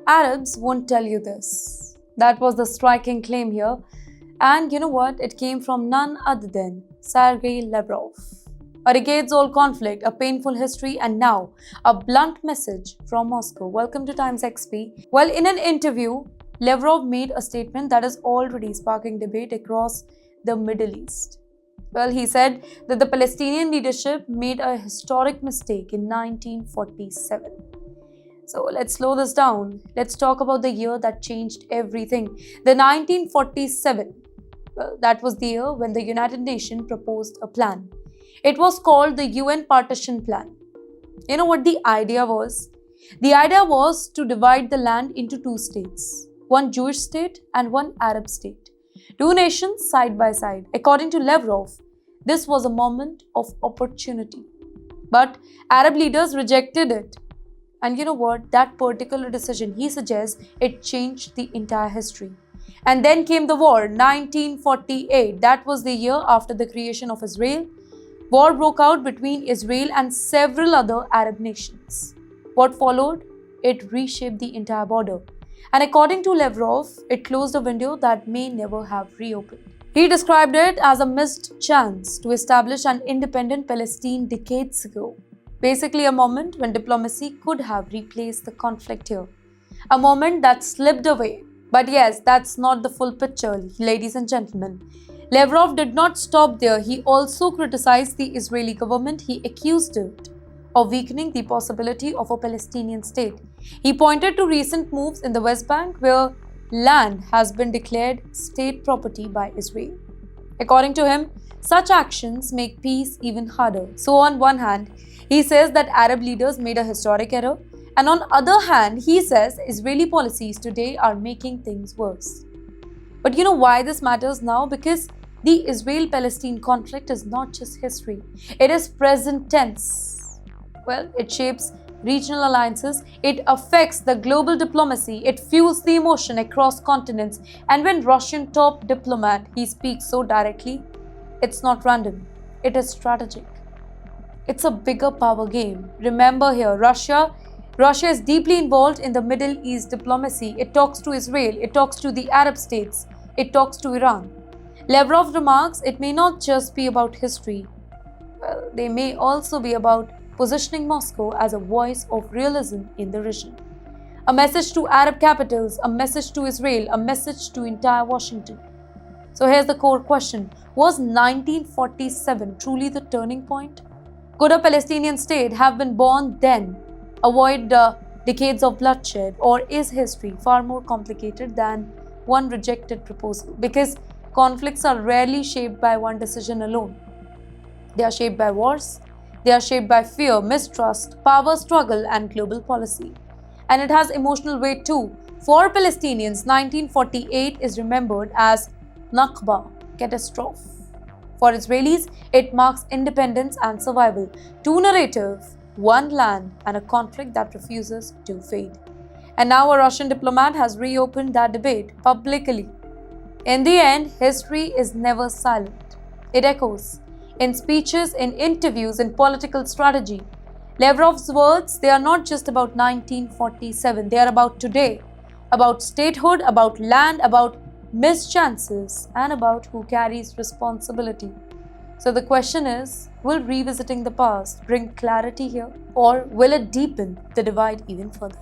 Arabs won't tell you this. That was the striking claim here. And you know what? It came from none other than Sergei Lavrov. A decades old conflict, a painful history, and now a blunt message from Moscow. Welcome to Times XP. Well, in an interview, Lavrov made a statement that is already sparking debate across the Middle East. Well, he said that the Palestinian leadership made a historic mistake in 1947. So let's slow this down. Let's talk about the year that changed everything. The 1947. Well, that was the year when the United Nations proposed a plan. It was called the UN Partition Plan. You know what the idea was? The idea was to divide the land into two states, one Jewish state and one Arab state. Two nations side by side. According to Lavrov, this was a moment of opportunity. But Arab leaders rejected it. And you know what? That particular decision, he suggests, it changed the entire history. And then came the war, 1948. That was the year after the creation of Israel. War broke out between Israel and several other Arab nations. What followed? It reshaped the entire border. And according to Lavrov, it closed a window that may never have reopened. He described it as a missed chance to establish an independent Palestine decades ago. Basically, a moment when diplomacy could have replaced the conflict here. A moment that slipped away. But yes, that's not the full picture, ladies and gentlemen. Lavrov did not stop there. He also criticized the Israeli government. He accused it of weakening the possibility of a Palestinian state. He pointed to recent moves in the West Bank where land has been declared state property by Israel. According to him, such actions make peace even harder. So on one hand, he says that Arab leaders made a historic error, and on the other hand, he says Israeli policies today are making things worse. But you know why this matters now? Because the Israel-Palestine conflict is not just history, it is present tense. Well, it shapes regional alliances, it affects the global diplomacy, it fuels the emotion across continents, and when Russian top diplomat, he speaks so directly, it's not random, it is strategic. It's a bigger power game. Remember here, Russia is deeply involved in the Middle East diplomacy. It talks to Israel, it talks to the Arab states, it talks to Iran. Lavrov remarks it may not just be about history. Well, they may also be about positioning Moscow as a voice of realism in the region. A message to Arab capitals, a message to Israel, a message to entire Washington. So here's the core question. Was 1947 truly the turning point? Could a Palestinian state have been born then, avoid decades of bloodshed, or is history far more complicated than one rejected proposal? Because conflicts are rarely shaped by one decision alone. They are shaped by wars, they are shaped by fear, mistrust, power struggle, and global policy. And it has emotional weight too. For Palestinians, 1948 is remembered as Nakba, catastrophe. For Israelis, it marks independence and survival. Two narratives, one land, and a conflict that refuses to fade. And now a Russian diplomat has reopened that debate publicly. In the end, history is never silent. It echoes in speeches, in interviews, in political strategy. Lavrov's words, they are not just about 1947, they are about today, about statehood, about land, about missed chances, and about who carries responsibility. So the question is, will revisiting the past bring clarity here, or will it deepen the divide even further?